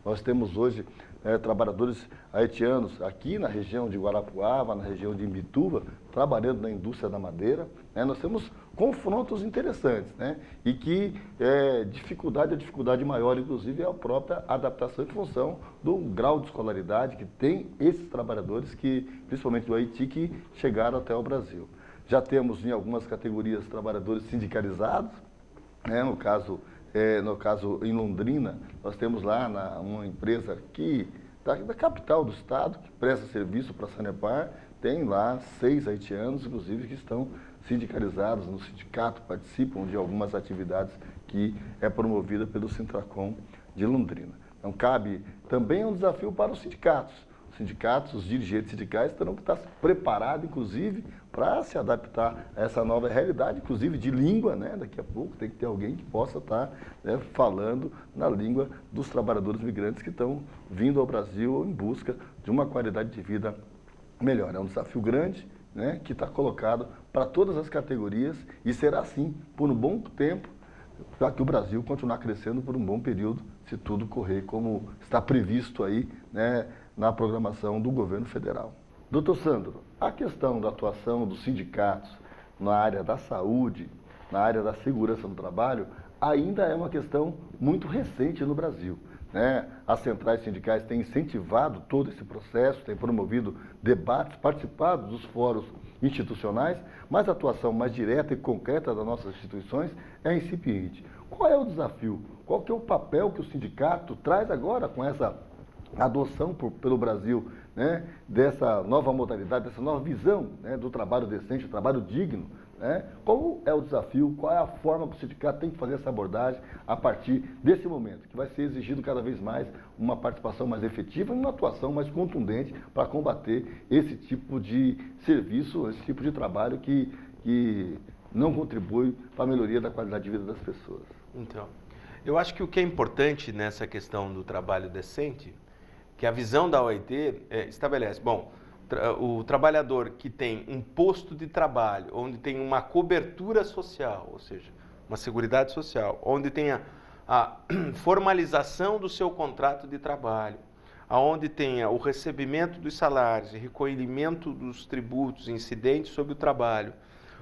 Nós temos hoje trabalhadores haitianos aqui na região de Guarapuava, na região de Imbituba, trabalhando na indústria da madeira. Nós temos confrontos interessantes, e que a dificuldade maior, inclusive, é a própria adaptação em função do grau de escolaridade que tem esses trabalhadores, principalmente do Haiti, que chegaram até o Brasil. Já temos em algumas categorias trabalhadores sindicalizados, no caso, em Londrina, nós temos lá uma empresa aqui da capital do estado, que presta serviço para a Sanepar, tem lá 6 haitianos, inclusive, que estão sindicalizados no sindicato, participam de algumas atividades que é promovida pelo Sintracom de Londrina. Então, cabe também um desafio para os sindicatos. Os dirigentes sindicais terão que estar preparados, inclusive, para se adaptar a essa nova realidade, inclusive de língua, Daqui a pouco tem que ter alguém que possa estar falando na língua dos trabalhadores migrantes que estão vindo ao Brasil em busca de uma qualidade de vida melhor. É um desafio grande, que está colocado para todas as categorias e será assim por um bom tempo, para que o Brasil continuar crescendo por um bom período, se tudo correr como está previsto aí, na programação do governo federal. Doutor Sandro, a questão da atuação dos sindicatos na área da saúde, na área da segurança no trabalho, ainda é uma questão muito recente no Brasil. As centrais sindicais têm incentivado todo esse processo, têm promovido debates, participado dos fóruns institucionais, mas a atuação mais direta e concreta das nossas instituições é incipiente. Qual é o desafio? Qual que é o papel que o sindicato traz agora com essa adoção pelo Brasil, dessa nova modalidade, dessa nova visão, do trabalho decente, do trabalho digno? Qual é o desafio, qual é a forma que o sindicato tem que fazer essa abordagem a partir desse momento, que vai ser exigido cada vez mais uma participação mais efetiva e uma atuação mais contundente para combater esse tipo de serviço, esse tipo de trabalho que não contribui para a melhoria da qualidade de vida das pessoas. Então, eu acho que o que é importante nessa questão do trabalho decente, que a visão da OIT estabelece, o trabalhador que tem um posto de trabalho, onde tem uma cobertura social, ou seja, uma seguridade social, onde tem a formalização do seu contrato de trabalho, onde tenha o recebimento dos salários, recolhimento dos tributos incidentes sobre o trabalho,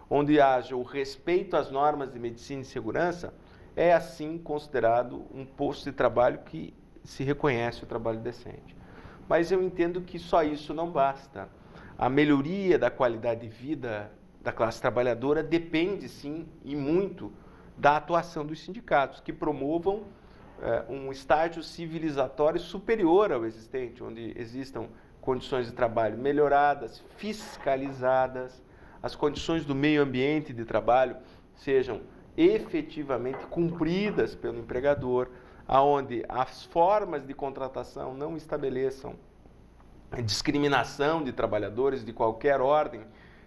onde haja o respeito às normas de medicina e segurança, é assim considerado um posto de trabalho que se reconhece o trabalho decente. Mas eu entendo que só isso não basta. A melhoria da qualidade de vida da classe trabalhadora depende, sim, e muito, da atuação dos sindicatos, que promovam um estágio civilizatório superior ao existente, onde existam condições de trabalho melhoradas, fiscalizadas, as condições do meio ambiente de trabalho sejam efetivamente cumpridas pelo empregador, aonde as formas de contratação não estabeleçam discriminação de trabalhadores de qualquer ordem,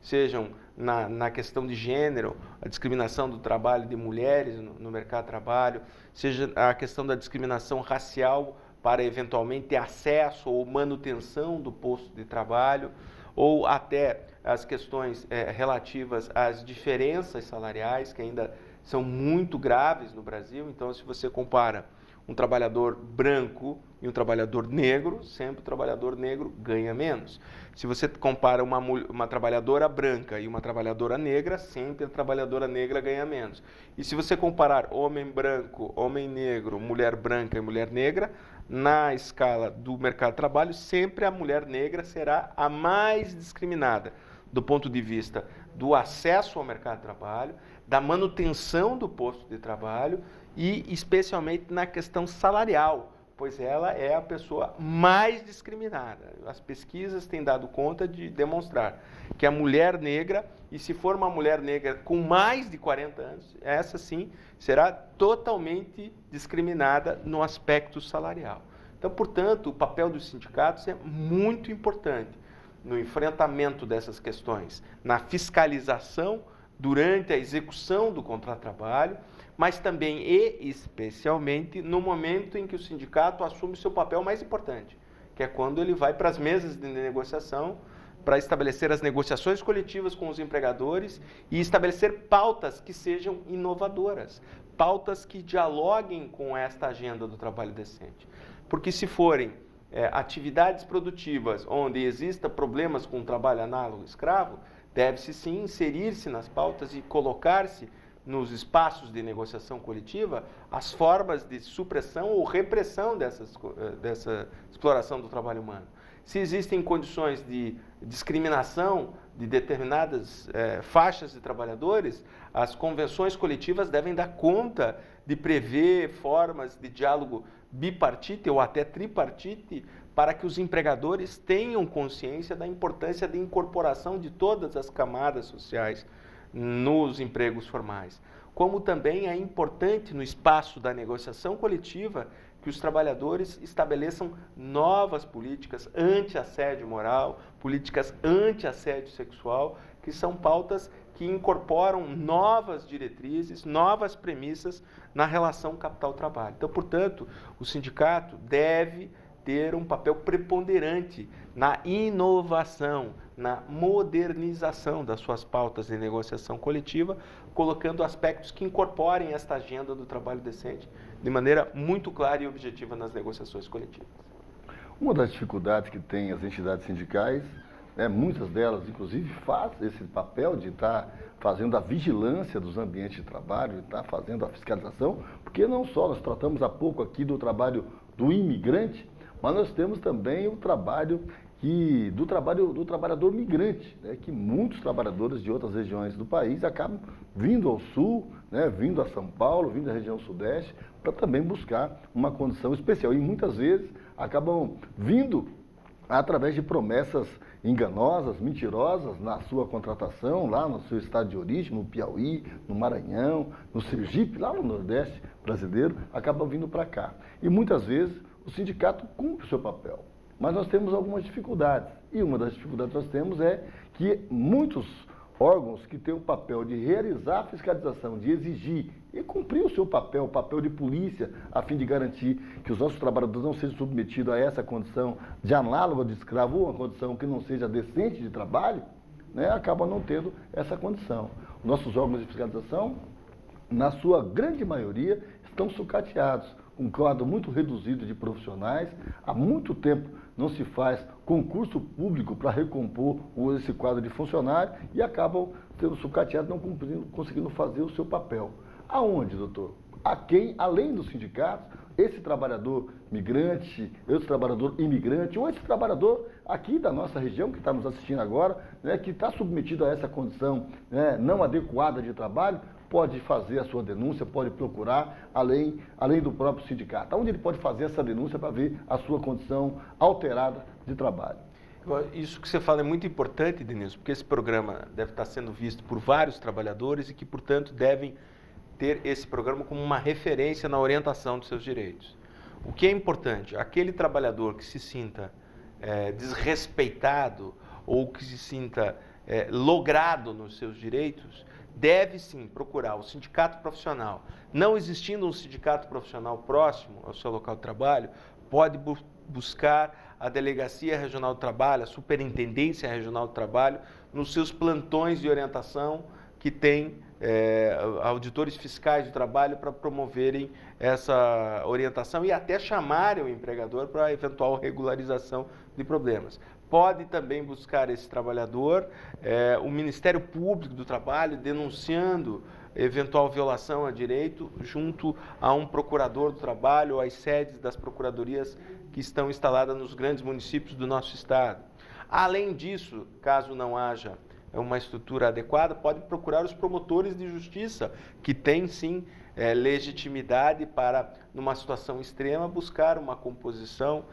sejam na questão de gênero, a discriminação do trabalho de mulheres no mercado de trabalho, seja a questão da discriminação racial para eventualmente acesso ou manutenção do posto de trabalho, ou até as questões relativas às diferenças salariais, que ainda são muito graves no Brasil. Então, se você compara um trabalhador branco e um trabalhador negro, sempre o trabalhador negro ganha menos. Se você compara uma trabalhadora branca e uma trabalhadora negra, sempre a trabalhadora negra ganha menos. E se você comparar homem branco, homem negro, mulher branca e mulher negra, na escala do mercado de trabalho, sempre a mulher negra será a mais discriminada do ponto de vista do acesso ao mercado de trabalho, da manutenção do posto de trabalho e especialmente na questão salarial, pois ela é a pessoa mais discriminada. As pesquisas têm dado conta de demonstrar que a mulher negra, e se for uma mulher negra com mais de 40 anos, essa sim será totalmente discriminada no aspecto salarial. Então, portanto, o papel dos sindicatos é muito importante no enfrentamento dessas questões, na fiscalização durante a execução do contrato de trabalho, mas também e especialmente no momento em que o sindicato assume o seu papel mais importante, que é quando ele vai para as mesas de negociação para estabelecer as negociações coletivas com os empregadores e estabelecer pautas que sejam inovadoras, pautas que dialoguem com esta agenda do trabalho decente. porque se forem atividades produtivas onde exista problemas com o trabalho análogo escravo, deve-se sim inserir-se nas pautas e colocar-se nos espaços de negociação coletiva as formas de supressão ou repressão dessa exploração do trabalho humano. Se existem condições de discriminação de determinadas faixas de trabalhadores, as convenções coletivas devem dar conta de prever formas de diálogo bipartite ou até tripartite para que os empregadores tenham consciência da importância de incorporação de todas as camadas sociais nos empregos formais. Como também é importante no espaço da negociação coletiva que os trabalhadores estabeleçam novas políticas anti-assédio moral, políticas anti-assédio sexual, que são pautas que incorporam novas diretrizes, novas premissas na relação capital-trabalho. Então, portanto, o sindicato deve ter um papel preponderante na inovação, na modernização das suas pautas de negociação coletiva, colocando aspectos que incorporem esta agenda do trabalho decente de maneira muito clara e objetiva nas negociações coletivas. Uma das dificuldades que tem as entidades sindicais, muitas delas, inclusive, fazem esse papel de estar fazendo a vigilância dos ambientes de trabalho, de estar fazendo a fiscalização, porque não só nós tratamos há pouco aqui do trabalho do imigrante, mas nós temos também o trabalho do trabalhador migrante, que muitos trabalhadores de outras regiões do país acabam vindo ao sul, vindo a São Paulo, vindo à região sudeste, para também buscar uma condição especial. E muitas vezes acabam vindo através de promessas enganosas, mentirosas na sua contratação, lá no seu estado de origem, no Piauí, no Maranhão, no Sergipe, lá no Nordeste brasileiro, acabam vindo para cá. E muitas vezes o sindicato cumpre o seu papel. Mas nós temos algumas dificuldades. E uma das dificuldades que nós temos é que muitos órgãos que têm o papel de realizar a fiscalização, de exigir e cumprir o seu papel, o papel de polícia, a fim de garantir que os nossos trabalhadores não sejam submetidos a essa condição de análoga de escravo, ou uma condição que não seja decente de trabalho, acabam não tendo essa condição. Os nossos órgãos de fiscalização, na sua grande maioria, estão sucateados. Um quadro muito reduzido de profissionais. Há muito tempo não se faz concurso público para recompor esse quadro de funcionário e acabam sendo sucateados, não conseguindo fazer o seu papel. Aonde, doutor? A quem, além dos sindicatos, esse trabalhador migrante, esse trabalhador imigrante, ou esse trabalhador aqui da nossa região, que está nos assistindo agora, que está submetido a essa condição não adequada de trabalho, pode fazer a sua denúncia, pode procurar, além do próprio sindicato. Onde ele pode fazer essa denúncia para ver a sua condição alterada de trabalho? Isso que você fala é muito importante, Denilson, porque esse programa deve estar sendo visto por vários trabalhadores e que, portanto, devem ter esse programa como uma referência na orientação dos seus direitos. O que é importante? Aquele trabalhador que se sinta desrespeitado ou que se sinta logrado nos seus direitos, deve sim procurar o sindicato profissional. Não existindo um sindicato profissional próximo ao seu local de trabalho, pode buscar a Delegacia Regional do Trabalho, a Superintendência Regional do Trabalho, nos seus plantões de orientação que tem auditores fiscais de trabalho para promoverem essa orientação e até chamarem o empregador para eventual regularização de problemas. Pode também buscar esse trabalhador, o Ministério Público do Trabalho, denunciando eventual violação a direito junto a um procurador do trabalho ou às sedes das procuradorias que estão instaladas nos grandes municípios do nosso estado. Além disso, caso não haja uma estrutura adequada, pode procurar os promotores de justiça, que têm sim legitimidade para, numa situação extrema, buscar uma composição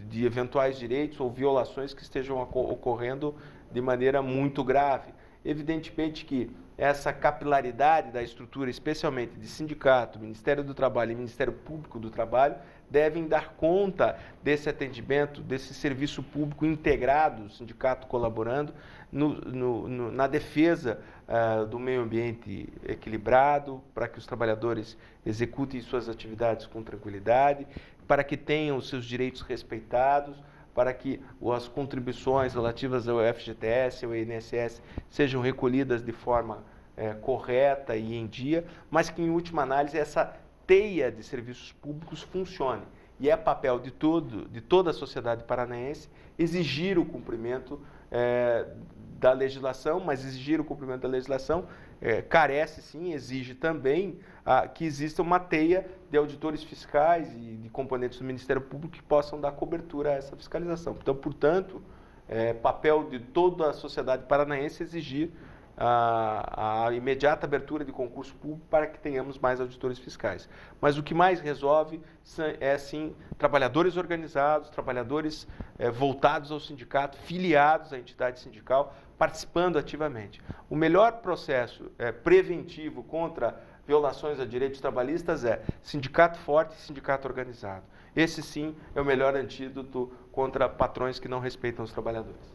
de eventuais direitos ou violações que estejam ocorrendo de maneira muito grave. Evidentemente que essa capilaridade da estrutura, especialmente de sindicato, Ministério do Trabalho e Ministério Público do Trabalho, devem dar conta desse atendimento, desse serviço público integrado, o sindicato colaborando na defesa do meio ambiente equilibrado, para que os trabalhadores executem suas atividades com tranquilidade, para que tenham os seus direitos respeitados, para que as contribuições relativas ao FGTS, ao INSS, sejam recolhidas de forma correta e em dia, mas que, em última análise, essa teia de serviços públicos funcione. E é papel de toda a sociedade paranaense exigir o cumprimento da legislação, mas exigir o cumprimento da legislação carece sim, exige também que exista uma teia de auditores fiscais e de componentes do Ministério Público que possam dar cobertura a essa fiscalização. Então, portanto, é papel de toda a sociedade paranaense exigir a imediata abertura de concurso público para que tenhamos mais auditores fiscais. Mas o que mais resolve é, sim, trabalhadores organizados, trabalhadores voltados ao sindicato, filiados à entidade sindical, participando ativamente. O melhor processo preventivo contra violações a direitos trabalhistas é sindicato forte e sindicato organizado. Esse, sim, é o melhor antídoto contra patrões que não respeitam os trabalhadores.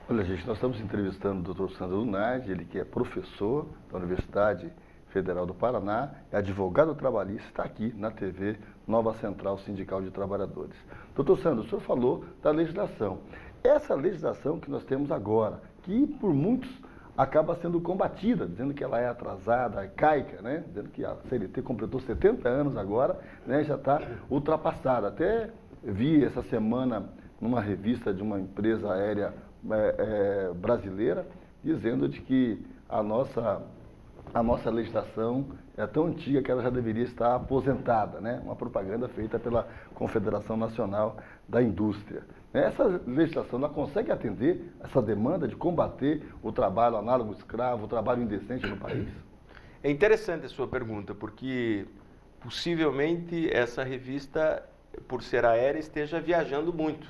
Olha, gente, nós estamos entrevistando o Dr. Sandro Lunardi, ele que é professor da Universidade Federal do Paraná, é advogado trabalhista, está aqui na TV Nova Central Sindical de Trabalhadores. Dr. Sandro, o senhor falou da legislação. Essa legislação que nós temos agora, que por muitos acaba sendo combatida, dizendo que ela é atrasada, arcaica, né? Dizendo que a CLT completou 70 anos agora, né? Já está ultrapassada. Até vi essa semana numa revista de uma empresa aérea brasileira, dizendo de que a nossa legislação é tão antiga que ela já deveria estar aposentada, né? Uma propaganda feita pela Confederação Nacional da Indústria. Essa legislação ela consegue atender essa demanda de combater o trabalho análogo escravo, o trabalho indecente no país? É interessante a sua pergunta, porque possivelmente essa revista, por ser aérea, esteja viajando muito.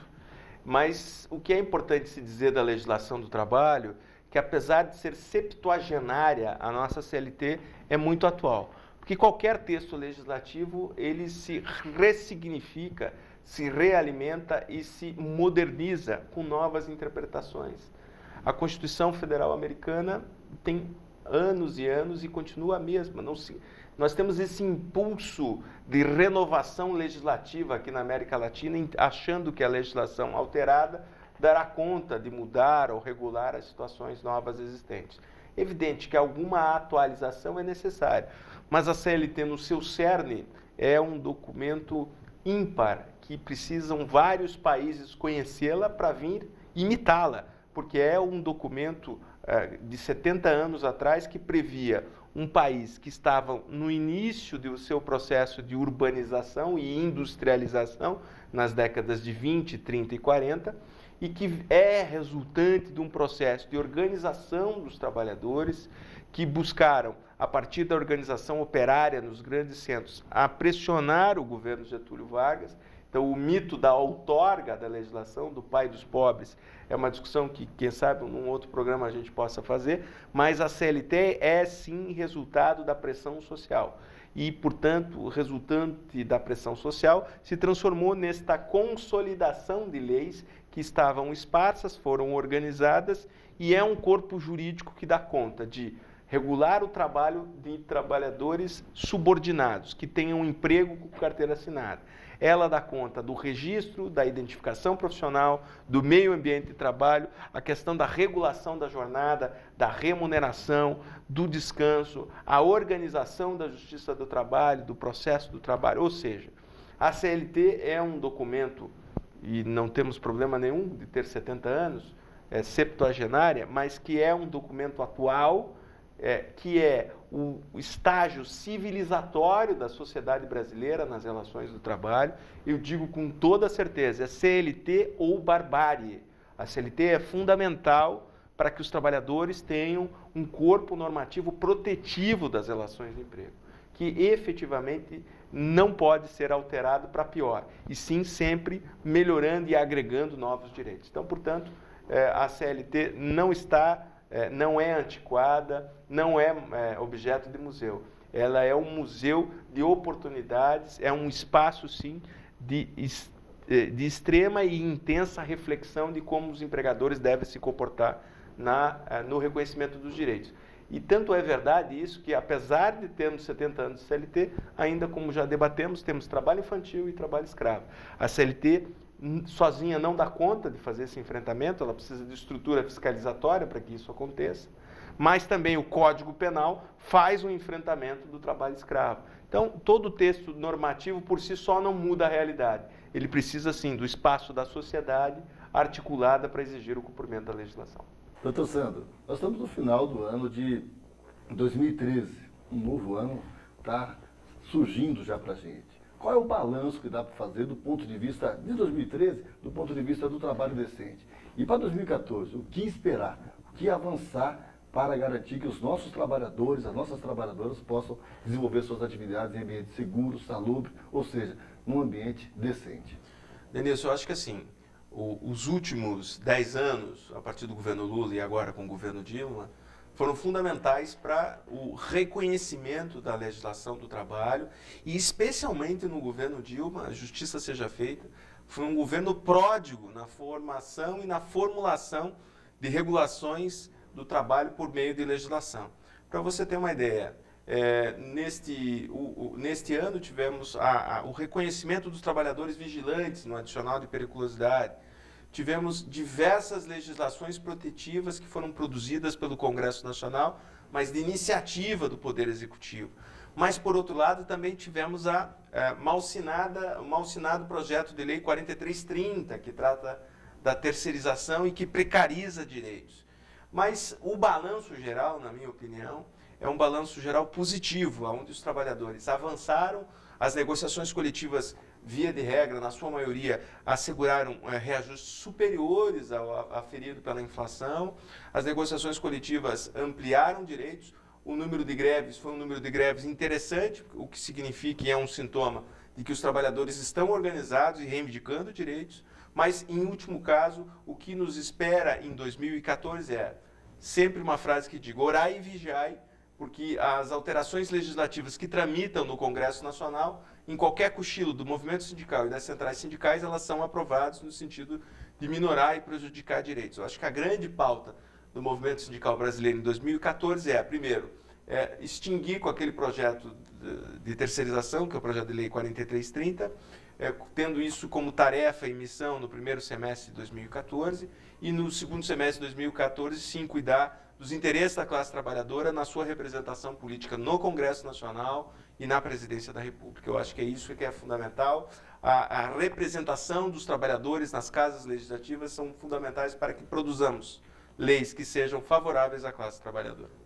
Mas o que é importante se dizer da legislação do trabalho, que apesar de ser septuagenária, a nossa CLT é muito atual. Porque qualquer texto legislativo, ele se ressignifica, se realimenta e se moderniza com novas interpretações. A Constituição Federal Americana tem anos e anos e continua a mesma. Nós temos esse impulso de renovação legislativa aqui na América Latina, achando que a legislação alterada dará conta de mudar ou regular as situações novas existentes. Evidente que alguma atualização é necessária, mas a CLT no seu cerne é um documento ímpar, que precisam vários países conhecê-la para vir imitá-la, porque é um documento de 70 anos atrás que previa um país que estava no início do seu processo de urbanização e industrialização nas décadas de 20, 30 e 40 e que é resultante de um processo de organização dos trabalhadores que buscaram, a partir da organização operária nos grandes centros, a pressionar o governo Getúlio Vargas. Então, o mito da outorga da legislação, do pai dos pobres, é uma discussão que, quem sabe, num outro programa a gente possa fazer, mas a CLT é, sim, resultado da pressão social. E, portanto, o resultante da pressão social se transformou nesta consolidação de leis que estavam esparsas, foram organizadas, e é um corpo jurídico que dá conta de regular o trabalho de trabalhadores subordinados, que tenham um emprego com carteira assinada. Ela dá conta do registro, da identificação profissional, do meio ambiente de trabalho, a questão da regulação da jornada, da remuneração, do descanso, a organização da justiça do trabalho, do processo do trabalho. Ou seja, a CLT é um documento, e não temos problema nenhum de ter 70 anos, é septuagenária, mas que é um documento atual, que é o estágio civilizatório da sociedade brasileira nas relações do trabalho. Eu digo com toda certeza, é CLT ou barbárie. A CLT é fundamental para que os trabalhadores tenham um corpo normativo protetivo das relações de emprego, que efetivamente não pode ser alterado para pior, e sim sempre melhorando e agregando novos direitos. Então, portanto, a CLT não é antiquada, não é objeto de museu. Ela é um museu de oportunidades, é um espaço, sim, de extrema e intensa reflexão de como os empregadores devem se comportar no reconhecimento dos direitos. E tanto é verdade isso que, apesar de termos 70 anos de CLT, ainda como já debatemos, temos trabalho infantil e trabalho escravo. A CLT sozinha não dá conta de fazer esse enfrentamento, ela precisa de estrutura fiscalizatória para que isso aconteça, mas também o Código Penal faz um enfrentamento do trabalho escravo. Então, todo texto normativo por si só não muda a realidade. Ele precisa, sim, do espaço da sociedade articulada para exigir o cumprimento da legislação. Doutor Sandro, nós estamos no final do ano de 2013. Um novo ano está surgindo já para a gente. Qual é o balanço que dá para fazer do ponto de vista de 2013, do ponto de vista do trabalho decente? E para 2014, o que esperar? O que avançar para garantir que os nossos trabalhadores, as nossas trabalhadoras possam desenvolver suas atividades em ambiente seguro, salubre, ou seja, num ambiente decente? Denilson, eu acho que assim, os últimos 10 anos, a partir do governo Lula e agora com o governo Dilma, foram fundamentais para o reconhecimento da legislação do trabalho e especialmente no governo Dilma, a justiça seja feita, foi um governo pródigo na formação e na formulação de regulações do trabalho por meio de legislação. Para você ter uma ideia, neste ano tivemos o reconhecimento dos trabalhadores vigilantes no adicional de periculosidade, tivemos diversas legislações protetivas que foram produzidas pelo Congresso Nacional, mas de iniciativa do Poder Executivo. Mas, por outro lado, também tivemos o mal-sinado projeto de lei 4330, que trata da terceirização e que precariza direitos. Mas o balanço geral, na minha opinião, é um balanço geral positivo, onde os trabalhadores avançaram, as negociações coletivas, via de regra, na sua maioria, asseguraram reajustes superiores ao aferido pela inflação, as negociações coletivas ampliaram direitos, o número de greves foi um número de greves interessante, o que significa e é um sintoma de que os trabalhadores estão organizados e reivindicando direitos, mas, em último caso, o que nos espera em 2014 é sempre uma frase que digo, orai e vigiai, porque as alterações legislativas que tramitam no Congresso Nacional, em qualquer cochilo do movimento sindical e das centrais sindicais, elas são aprovadas no sentido de minorar e prejudicar direitos. Eu acho que a grande pauta do movimento sindical brasileiro em 2014 primeiro, extinguir com aquele projeto de terceirização, que é o projeto de lei 4330, tendo isso como tarefa e missão no primeiro semestre de 2014 e no segundo semestre de 2014, sim, cuidar dos interesses da classe trabalhadora na sua representação política no Congresso Nacional e na Presidência da República. Eu acho que é isso que é fundamental. A representação dos trabalhadores nas casas legislativas são fundamentais para que produzamos leis que sejam favoráveis à classe trabalhadora.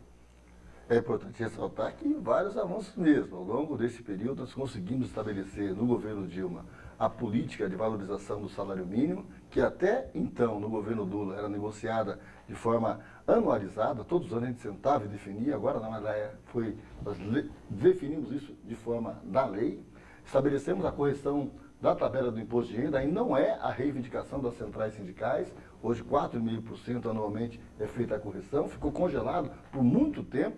É importante ressaltar que vários avanços mesmo. Ao longo desse período, nós conseguimos estabelecer no governo Dilma a política de valorização do salário mínimo, que até então, no governo Lula, era negociada de forma anualizada, todos os anos a gente sentava e definia, agora na verdade nós definimos isso de forma da lei, estabelecemos a correção da tabela do imposto de renda, aí não é a reivindicação das centrais sindicais, hoje 4,5% anualmente é feita a correção, ficou congelado por muito tempo.